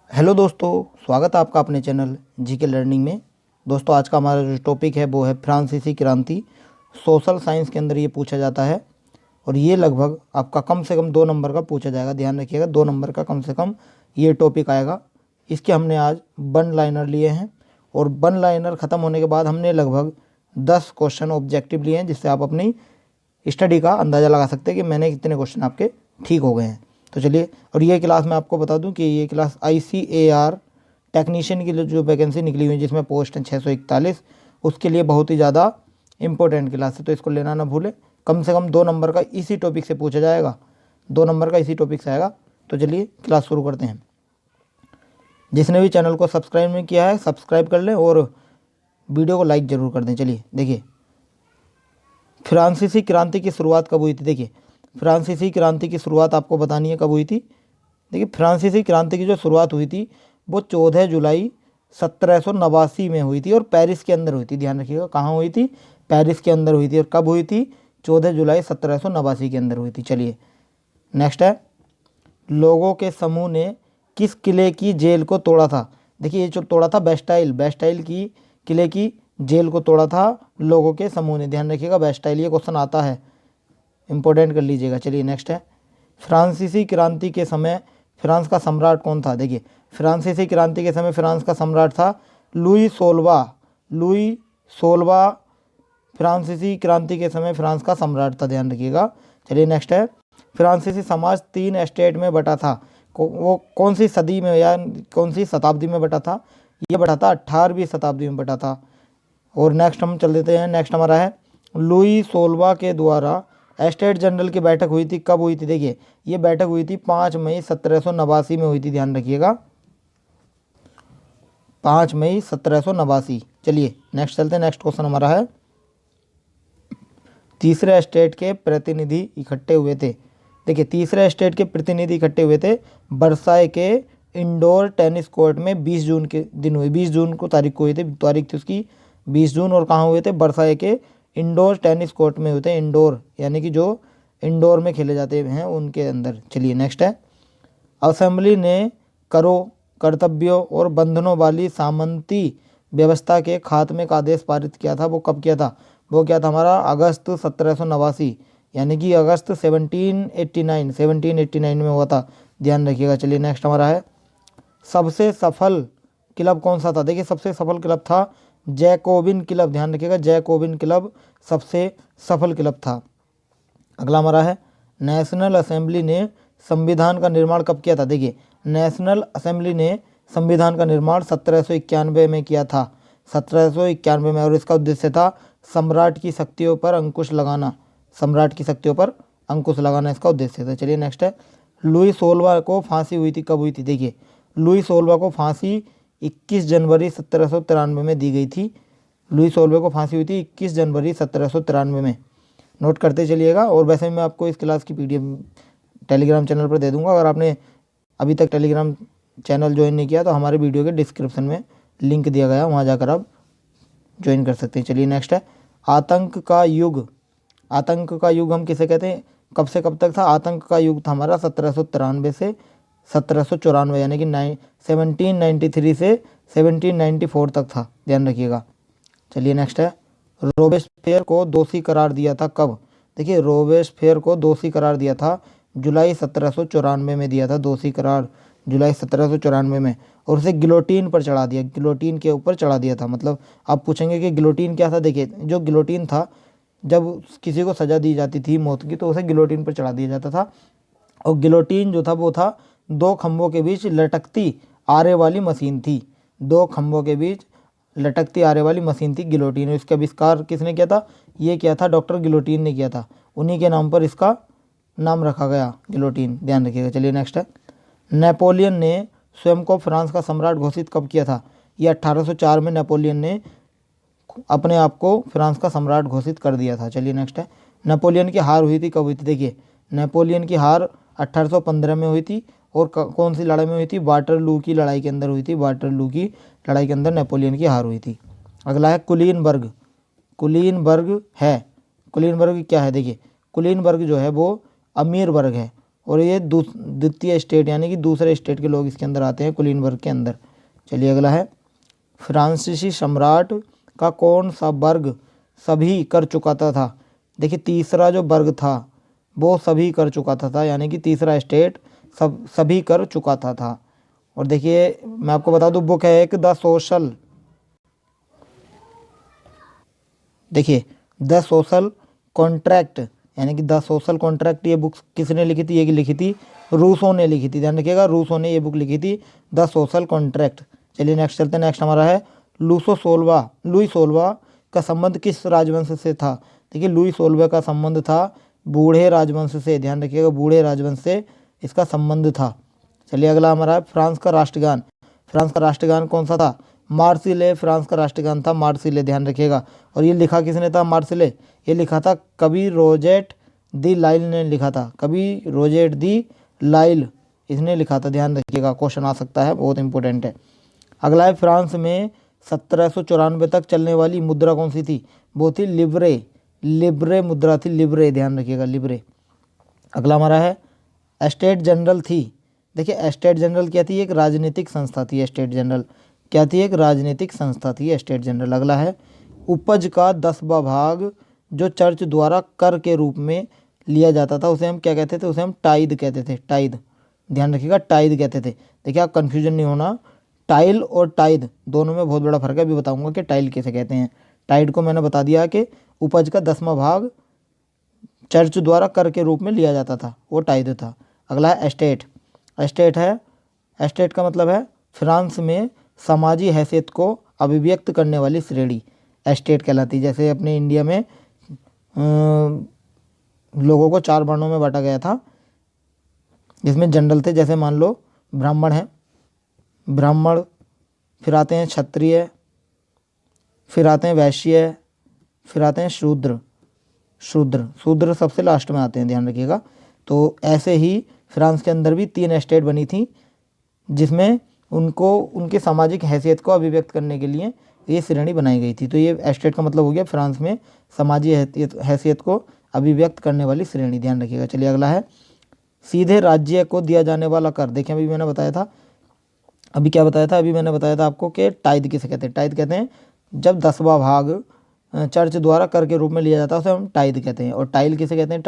Hello दोस्तों, स्वागत है आपका अपने चैनल जीके लर्निंग में। दोस्तों, आज का हमारा जो टॉपिक है वो है फ्रांसीसी क्रांति। सोशल साइंस के अंदर ये पूछा जाता है और ये लगभग आपका कम से कम 2 नंबर का पूछा जाएगा। ध्यान रखिएगा, 2 नंबर का कम से कम ये टॉपिक आएगा। इसके हमने आज 1 लाइनर लिए हैं और 1 लाइनर ख़त्म होने के बाद हमने लगभग 10 क्वेश्चन ऑब्जेक्टिव लिए हैं, जिससे आप अपनी स्टडी का अंदाज़ा लगा सकते हैं कि मैंने कितने क्वेश्चन आपके ठीक हो गए हैं। तो चलिए, और ये क्लास मैं आपको बता दूं कि ये क्लास ICAR टेक्नीशियन की जो वैकेंसी निकली हुई है, जिसमें पोस्ट है 641, उसके लिए बहुत ही ज़्यादा इंपॉर्टेंट क्लास है। तो इसको लेना ना भूलें। कम से कम 2 नंबर का इसी टॉपिक से पूछा जाएगा, 2 नंबर का इसी टॉपिक से आएगा। तो चलिए क्लास शुरू करते हैं। जिसने भी चैनल को सब्सक्राइब नहीं किया है सब्सक्राइब कर लें और वीडियो को लाइक ज़रूर कर दें। चलिए देखिए, फ्रांसीसी क्रांति की शुरुआत कब हुई थी। देखिए, फ्रांसीसी क्रांति की शुरुआत आपको बतानी है कब हुई थी। देखिए, फ्रांसीसी क्रांति की जो शुरुआत हुई थी वो 14 जुलाई 1789 में हुई थी और पेरिस के अंदर हुई थी। ध्यान रखिएगा, कहाँ हुई थी? पेरिस के अंदर हुई थी। और कब हुई थी? 14 जुलाई 1789 के अंदर हुई थी। चलिए नेक्स्ट है, लोगों के समूह ने किस किले की जेल को तोड़ा था। देखिए, ये जो तोड़ा था बेस्टाइल की किले की जेल को तोड़ा था लोगों के समूह ने। ध्यान रखिएगा, बेस्टाइल, ये क्वेश्चन आता है, इंपॉर्टेंट कर लीजिएगा। चलिए नेक्स्ट है, फ्रांसीसी क्रांति के समय फ्रांस का सम्राट कौन था। देखिए, फ्रांसीसी क्रांति के समय फ्रांस का सम्राट था लुई सोलवा फ्रांसीसी क्रांति के समय फ्रांस का सम्राट था। ध्यान रखिएगा। चलिए नेक्स्ट है, फ्रांसीसी समाज 3 स्टेट में बटा था। वो कौन सी सदी में या कौन सी शताब्दी में बटा था? ये बटा था 18वीं शताब्दी में बटा था। और नेक्स्ट हम चल देते हैं। नेक्स्ट हमारा है, लुई सोलवा के द्वारा स्टेट जनरल की बैठक हुई थी। कब हुई थी? देखिए, ये बैठक हुई थी 5 मई 1789 में हुई थी। ध्यान रखिएगा, 5 मई 1789। चलिए नेक्स्ट चलते हैं। नेक्स्ट क्वेश्चन हमारा है, तीसरे स्टेट के प्रतिनिधि इकट्ठे हुए थे। देखिए, तीसरे स्टेट के प्रतिनिधि इकट्ठे हुए थे वर्साई के इंडोर टेनिस कोर्ट में 20 जून के दिन हुए। 20 जून को तारीख को हुई थी, तारीख थी उसकी 20 जून। और कहाँ हुए थे? वर्साई के इंडोर टेनिस कोर्ट में हुए थे। इंडोर यानी कि जो इंडोर में खेले जाते हैं उनके अंदर। चलिए नेक्स्ट है, असेंबली ने करों, कर्तव्यों और बंधनों वाली सामंती व्यवस्था के खात्मे का आदेश पारित किया था। वो कब किया था? वो क्या था हमारा? अगस्त 1789, यानी कि अगस्त 1789 में हुआ था। ध्यान रखिएगा। चलिए नेक्स्ट हमारा है, सबसे सफल क्लब कौन सा था। देखिए, सबसे सफल क्लब था जैकोबिन क्लब। ध्यान रखिएगा, जैकोबिन क्लब सबसे सफल क्लब था। अगला हमारा है, नेशनल असेंबली ने संविधान का निर्माण कब किया था। देखिए, नेशनल असेंबली ने संविधान का निर्माण 1791 में किया था, 1791 में। और इसका उद्देश्य था सम्राट की शक्तियों पर अंकुश लगाना। सम्राट की शक्तियों पर अंकुश लगाना इसका उद्देश्य था। चलिए नेक्स्ट है, लुई सोलवा को फांसी हुई थी। कब हुई थी? देखिए, लुई सोलवा को फांसी 21 जनवरी 1793 में दी गई थी। लुई सोलवा को फांसी हुई थी 21 जनवरी 1793 में। नोट करते चलिएगा। और वैसे मैं आपको इस क्लास की PDF टेलीग्राम चैनल पर दे दूंगा। अगर आपने अभी तक टेलीग्राम चैनल ज्वाइन नहीं किया तो हमारे वीडियो के डिस्क्रिप्शन में लिंक दिया गया, वहाँ जाकर आप ज्वाइन कर सकते हैं। चलिए नेक्स्ट है, आतंक का युग। आतंक का युग हम किसे कहते हैं? कब से कब तक था? आतंक का युग था हमारा 1793 से 1794, यानी कि 1793 से 1794 तक था। ध्यान रखिएगा। चलिए नेक्स्ट है, रोबेस्पियर को दोषी करार दिया था। कब? देखिए, रोबेस्पियर को दोषी करार दिया था जुलाई 1794 में दिया था दोषी करार, जुलाई 1794 में। और उसे गिलोटीन पर चढ़ा दिया, गिलोटीन के ऊपर चढ़ा दिया था। मतलब आप पूछेंगे कि गिलोटीन क्या था। देखिए, जो गिलोटीन था, जब किसी को सज़ा दी जाती थी मौत की तो उसे गिलोटीन पर चढ़ा दिया जाता था। और गिलोटीन जो था वो था 2 खंभों के बीच लटकती आरे वाली मशीन थी। 2 खंभों के बीच लटकती आरे वाली मशीन थी गिलोटीन। इसका आविष्कार किसने किया था? ये किया था डॉक्टर गिलोटीन ने किया था। उन्हीं के नाम पर इसका नाम रखा गया, गिलोटीन। ध्यान रखिएगा। चलिए नेक्स्ट है, नेपोलियन ने स्वयं को फ्रांस का सम्राट घोषित कब किया था? ये 1804 में नेपोलियन ने अपने आप को फ्रांस का सम्राट घोषित कर दिया था। चलिए नेक्स्ट है, नेपोलियन की हार हुई थी कब हुई थी? देखिए, नेपोलियन की हार 1815 में हुई थी। और कौन सी लड़ाई में हुई थी? वाटरलू की लड़ाई के अंदर हुई थी। वाटरलू की लड़ाई के अंदर नेपोलियन की हार हुई थी। अगला है कुलीनबर्ग। कुलीनबर्ग क्या है? देखिए, कुलीनबर्ग जो है वो अमीर वर्ग है और ये द्वितीय स्टेट यानी कि दूसरे स्टेट के लोग इसके अंदर आते हैं कुलीनबर्ग के अंदर। चलिए अगला है, फ्रांसीसी सम्राट का कौन सा वर्ग सभी कर चुका था। देखिए तीसरा जो वर्ग था वो सभी कर चुका था, यानी कि तीसरा स्टेट सभी कर चुका था। और देखिए मैं आपको बता दूं, बुक है एक द सोशल, देखिए द सोशल कॉन्ट्रैक्ट, यानी कि द सोशल कॉन्ट्रैक्ट, ये बुक किसने लिखी थी, ये लिखी थी रूसो ने लिखी थी। ध्यान रखिएगा, रूसो ने ये बुक लिखी थी द सोशल कॉन्ट्रैक्ट। चलिए नेक्स्ट चलते हैं। नेक्स्ट हमारा है लुई सोलवा का संबंध किस राजवंश से था। देखिए लुई सोलवा का संबंध था बूढ़े राजवंश से। ध्यान रखिएगा, बूढ़े राजवंश से इसका संबंध था। चलिए अगला हमारा है, फ्रांस का राष्ट्रगान। फ्रांस का राष्ट्रगान कौन सा था, मार्सिले। फ्रांस का राष्ट्रगान था मार्सिले, ध्यान रखिएगा। और ये लिखा किसने था मार्सिले, ये लिखा था कवि रोजेट दी लाइल ने लिखा था। कवि रोजेट दी लाइल इसने लिखा था, ध्यान रखिएगा, क्वेश्चन आ सकता है, बहुत इंपॉर्टेंट है। अगला है, फ्रांस में 1794 तक चलने वाली मुद्रा कौन सी थी, वो थी लिब्रे। लिब्रे मुद्रा थी, लिब्रे, ध्यान रखिएगा, लिब्रे। अगला हमारा है, एस्टेट जनरल थी। देखिए एस्टेट जनरल क्या थी, एक राजनीतिक संस्था थी। एस्टेट जनरल क्या थी, एक राजनीतिक संस्था थी एस्टेट जनरल। अगला है, उपज का 10वां भाग जो चर्च द्वारा कर के रूप में लिया जाता था उसे हम क्या कहते थे, उसे हम टाइद कहते थे, टाइद। ध्यान रखिएगा, टाइद कहते थे। देखिए आप कन्फ्यूजन नहीं होना, टाइल और टाइद दोनों में बहुत बड़ा फर्क है। अभी बताऊंगा कि टाइल कैसे कहते हैं। टाइड को मैंने बता दिया कि उपज का 10वां भाग चर्च द्वारा कर के रूप में लिया जाता था, वो टाइद था। अगला है एस्टेट। एस्टेट है, एस्टेट का मतलब है फ्रांस में समाजी हैसियत को अभिव्यक्त करने वाली श्रेणी एस्टेट कहलाती। जैसे अपने इंडिया में लोगों को 4 वर्णों में बांटा गया था, जिसमें जनरल थे, जैसे मान लो ब्राह्मण है, ब्राह्मण, फिर आते हैं क्षत्रिय, फिर आते हैं वैश्य, फिर आते हैं शूद्र। शूद्र सबसे लास्ट में आते हैं, ध्यान रखिएगा। तो ऐसे ही फ्रांस के अंदर भी 3 एस्टेट बनी थी, जिसमें उनको उनकी सामाजिक हैसियत को अभिव्यक्त करने के लिए ये श्रेणी बनाई गई थी। तो ये एस्टेट का मतलब हो गया फ्रांस में सामाजिक हैसियत को अभिव्यक्त करने वाली श्रेणी, ध्यान रखिएगा। चलिए अगला है, सीधे राज्य को दिया जाने वाला कर। देखिए अभी मैंने बताया था, अभी क्या बताया था, अभी मैंने बताया था आपको कि टाइद किसे कहते हैं। टाइद कहते हैं जब 10वां भाग चर्च द्वारा कर के रूप में लिया जाता है, उसे हम टाइद कहते हैं। और टाइल किसे कहते हैं,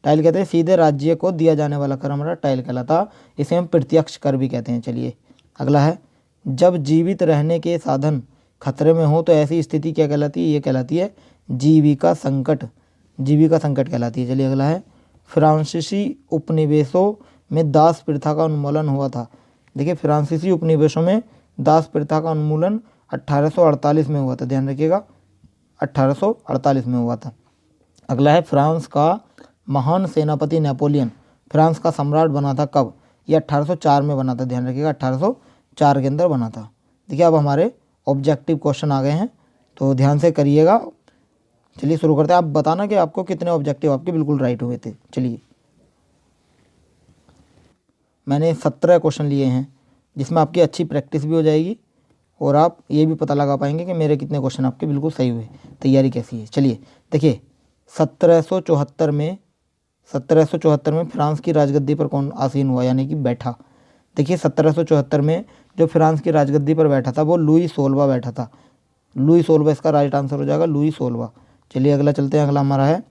टाइल कहते हैं सीधे राज्य को दिया जाने वाला कर, हमारा टाइल कहलाता। इसे हम प्रत्यक्ष कर भी कहते हैं। चलिए अगला है, जब जीवित रहने के साधन खतरे में हो तो ऐसी स्थिति क्या कहलाती है, ये कहलाती है जीविका संकट। जीविका संकट कहलाती है। चलिए अगला है, फ्रांसीसी उपनिवेशों में दास प्रथा का उन्मूलन हुआ था। देखिए फ्रांसीसी उपनिवेशों में दास प्रथा का उन्मूलन 1848 में हुआ था, ध्यान रखिएगा, 1848 में हुआ था। अगला है, फ्रांस का महान सेनापति नेपोलियन फ्रांस का सम्राट बना था कब, ये 1804 में बना था, ध्यान रखिएगा, 1804 के अंदर बना था। देखिए अब हमारे ऑब्जेक्टिव क्वेश्चन आ गए हैं, तो ध्यान से करिएगा। चलिए शुरू करते हैं। आप बताना कि आपको कितने ऑब्जेक्टिव आपके बिल्कुल राइट हुए थे। चलिए मैंने 17 क्वेश्चन लिए हैं, जिसमें आपकी अच्छी प्रैक्टिस भी हो जाएगी और आप ये भी पता लगा पाएंगे कि मेरे कितने क्वेश्चन आपके बिल्कुल सही हुए, तैयारी कैसी है। चलिए देखिए 1774 में फ्रांस की राजगद्दी पर कौन आसीन हुआ, यानी कि बैठा। देखिए 1774 में जो फ्रांस की राजगद्दी पर बैठा था वो लुई सोलवा बैठा था। लुई सोलवा इसका राइट आंसर हो जाएगा, लुई सोलवा। चलिए अगला चलते हैं। अगला हमारा है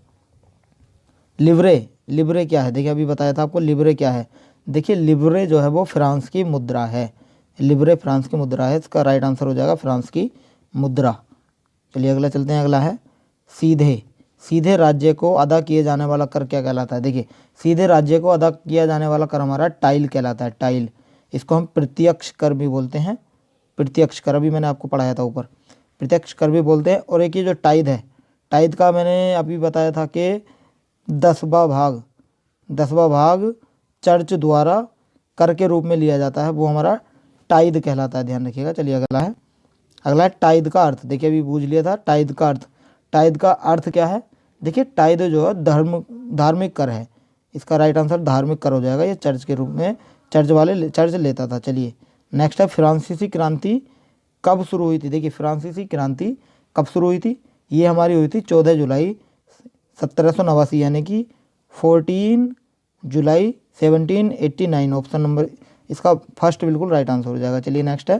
लिब्रे। लिब्रे क्या है, देखिए अभी बताया था आपको लिब्रे क्या है। देखिए लिब्रे जो है वो फ्रांस की मुद्रा है। लिब्रे फ्रांस की मुद्रा है, इसका राइट आंसर हो जाएगा फ्रांस की मुद्रा। चलिए अगला चलते हैं। अगला है सीधे। सीधे राज्य को अदा किए जाने वाला कर क्या कहलाता है। देखिए सीधे राज्य को अदा किया जाने वाला कर हमारा टाइल कहलाता है, टाइल। इसको हम प्रत्यक्ष कर भी बोलते हैं, प्रत्यक्ष कर, अभी मैंने आपको पढ़ाया था ऊपर, प्रत्यक्ष कर भी बोलते हैं। और एक ये जो टाइद है, टाइद का मैंने अभी बताया था कि 10वां भाग चर्च द्वारा कर के रूप में लिया जाता है, वो हमारा टाइद कहलाता है, ध्यान रखिएगा। चलिए अगला है, अगला है टाइद का अर्थ। देखिए अभी पूछ लिया था टाइद का अर्थ। टाइद का अर्थ क्या है, देखिए टाइद जो है धार्मिक कर है, इसका राइट आंसर धार्मिक कर हो जाएगा। ये चर्च के रूप में चर्च लेता था। चलिए नेक्स्ट है, फ्रांसीसी क्रांति कब शुरू हुई थी। देखिए फ्रांसीसी क्रांति कब शुरू हुई थी, ये हमारी हुई थी 14 जुलाई 1789, यानी कि 14 जुलाई 1789 ऑप्शन नंबर इसका फर्स्ट बिल्कुल राइट आंसर हो जाएगा। चलिए नेक्स्ट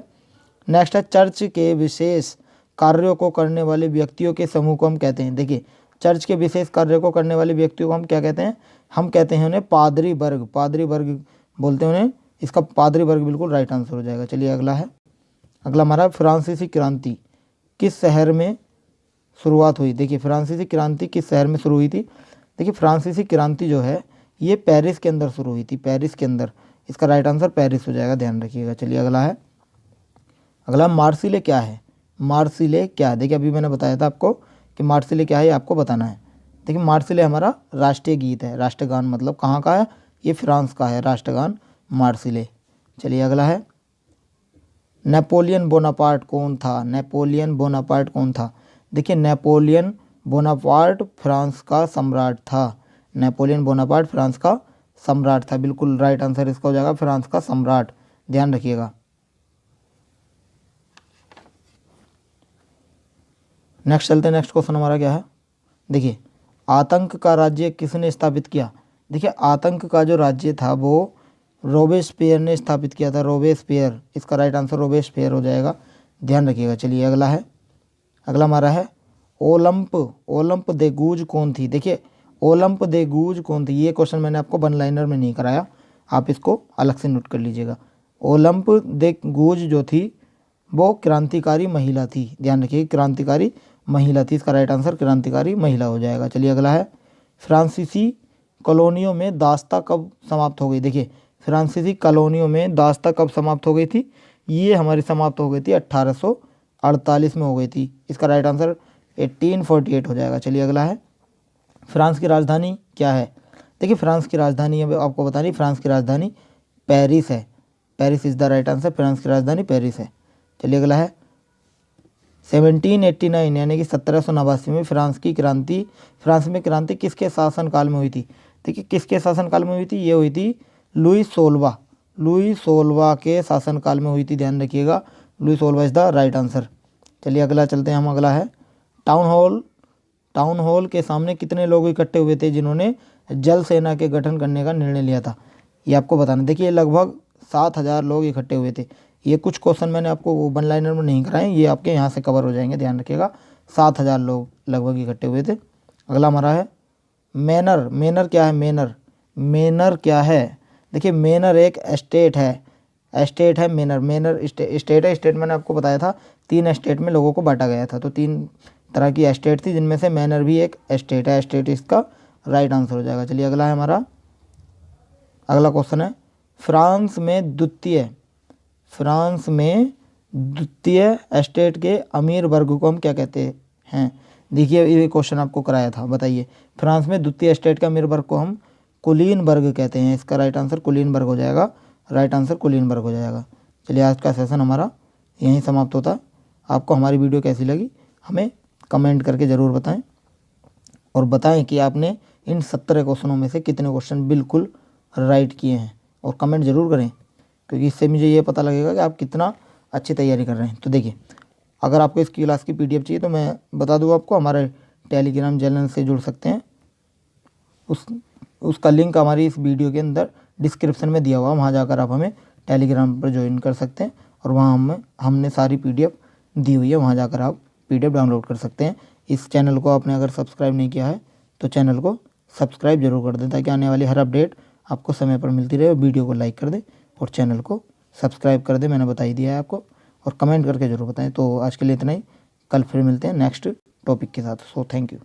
है चर्च के विशेष कार्यों को करने वाले व्यक्तियों के समूह को हम कहते हैं। देखिए चर्च के विशेष कार्यों को करने वाले व्यक्तियों को हम क्या कहते हैं, हम कहते हैं उन्हें पादरी वर्ग बोलते हैं उन्हें, इसका पादरी वर्ग बिल्कुल राइट आंसर हो जाएगा। चलिए अगला हमारा फ्रांसीसी क्रांति किस शहर में शुरुआत हुई। देखिए फ्रांसीसी क्रांति किस शहर में शुरू हुई थी। देखिए फ्रांसीसी क्रांति जो है ये पेरिस के अंदर शुरू हुई थी, पेरिस के अंदर, इसका राइट आंसर पेरिस हो जाएगा, ध्यान रखिएगा। चलिए अगला मार्सिले क्या है, मार्सिले क्या है। देखिए अभी मैंने बताया था आपको कि मार्सिले क्या है, ये आपको बताना है। देखिए मार्सिले हमारा राष्ट्रीय गीत है, राष्ट्रगान, मतलब कहाँ का है, ये फ्रांस का है राष्ट्रगान मार्सिले। चलिए अगला है नेपोलियन बोनापार्ट कौन था, नेपोलियन बोनापार्ट कौन था। देखिए नेपोलियन बोनापार्ट फ्रांस का सम्राट था, नेपोलियन बोनापार्ट फ्रांस का सम्राट था, बिल्कुल राइट आंसर इसका हो जाएगा फ्रांस का सम्राट, ध्यान रखिएगा। नेक्स्ट चलते हैं, नेक्स्ट क्वेश्चन हमारा क्या है। देखिए आतंक का राज्य किसने स्थापित किया। देखिए आतंक का जो राज्य था वो रोबेस्पियर ने स्थापित किया था, रोबेस्पियर, इसका राइट आंसर रोबेस्पियर हो जाएगा, ध्यान रखिएगा। चलिए अगला हमारा है ओलंप दे गूज कौन थी। देखिए ओलंप दे गूज कौन थी, ये क्वेश्चन मैंने आपको वन लाइनर में नहीं कराया, आप इसको अलग से नोट कर लीजिएगा। ओलंप दे गूज जो थी वो क्रांतिकारी महिला थी, ध्यान रखिए क्रांतिकारी महिला थी, इसका राइट आंसर क्रांतिकारी महिला हो जाएगा। चलिए अगला है फ्रांसीसी कॉलोनियों में दास्ता कब समाप्त हो गई। देखिए फ्रांसीसी कॉलोनियों में दास्ता कब समाप्त हो गई थी, ये हमारी समाप्त हो गई थी 1848 में हो गई थी, इसका राइट आंसर 1848 हो जाएगा। चलिए अगला है फ्रांस की राजधानी क्या है। देखिए फ्रांस की राजधानी अब आपको बतानी, फ्रांस की राजधानी पेरिस है, Paris is the right answer, France की राजधानी पेरिस है। चलिए अगला है 1789 यानी कि 1789 में फ्रांस में क्रांति किसके शासनकाल में हुई थी। देखिए किसके शासनकाल में हुई थी, ये हुई थी लुई सोलवा के शासनकाल में हुई थी, ध्यान रखिएगा लुई सोलवा इज़ द राइट आंसर। चलिए अगला चलते हैं हम, अगला है टाउन हॉल के सामने कितने लोग इकट्ठे हुए थे जिन्होंने जल सेना के गठन करने का निर्णय लिया था, ये आपको बताना। देखिए लगभग 7000 लोग इकट्ठे हुए थे, ये कुछ क्वेश्चन मैंने आपको वन लाइनर में नहीं कराए, ये आपके यहाँ से कवर हो जाएंगे, ध्यान रखिएगा 7000 लोग लगभग इकट्ठे हुए थे। अगला हमारा है मेनर क्या है, मेनर क्या है। देखिए मेनर एक स्टेट है, मेनर स्टेट है। स्टेट मैंने आपको बताया था 3 स्टेट में लोगों को बांटा गया था, तो 3 तरह की स्टेट थी जिनमें से मेनर भी एक स्टेट है, स्टेट इसका राइट आंसर हो जाएगा। चलिए अगला है हमारा, अगला क्वेश्चन है फ्रांस में द्वितीय स्टेट के अमीर वर्ग को हम क्या कहते हैं। देखिए ये क्वेश्चन आपको कराया था, बताइए फ्रांस में द्वितीय स्टेट के अमीर वर्ग को हम कुलीन वर्ग कहते हैं, इसका राइट आंसर कुलीन वर्ग हो जाएगा, राइट आंसर कुलीन वर्ग हो जाएगा। चलिए आज का सेशन हमारा यहीं समाप्त होता है। आपको हमारी वीडियो कैसी लगी हमें कमेंट करके ज़रूर बताएं, और बताएं कि आपने इन 17 क्वेश्चनों में से कितने क्वेश्चन बिल्कुल राइट किए हैं, और कमेंट ज़रूर करें, क्योंकि इससे मुझे ये पता लगेगा कि आप कितना अच्छी तैयारी कर रहे हैं। तो देखिए अगर आपको इस क्लास की PDF चाहिए तो मैं बता दूँ आपको, हमारे टेलीग्राम चैनल से जुड़ सकते हैं, उसका लिंक हमारी इस वीडियो के अंदर डिस्क्रिप्शन में दिया हुआ, वहाँ जाकर आप हमें टेलीग्राम पर ज्वाइन कर सकते हैं, और वहाँ हमने सारी PDF दी हुई है, वहाँ जाकर आप PDF डाउनलोड कर सकते हैं। इस चैनल को आपने अगर सब्सक्राइब नहीं किया है तो चैनल को सब्सक्राइब जरूर कर दें, ताकि आने वाली हर अपडेट आपको समय पर मिलती रहे। वीडियो को लाइक कर दें और चैनल को सब्सक्राइब कर दें, मैंने बता ही दिया है आपको, और कमेंट करके ज़रूर बताएं। तो आज के लिए इतना ही, कल फिर मिलते हैं नेक्स्ट टॉपिक के साथ। So thank you.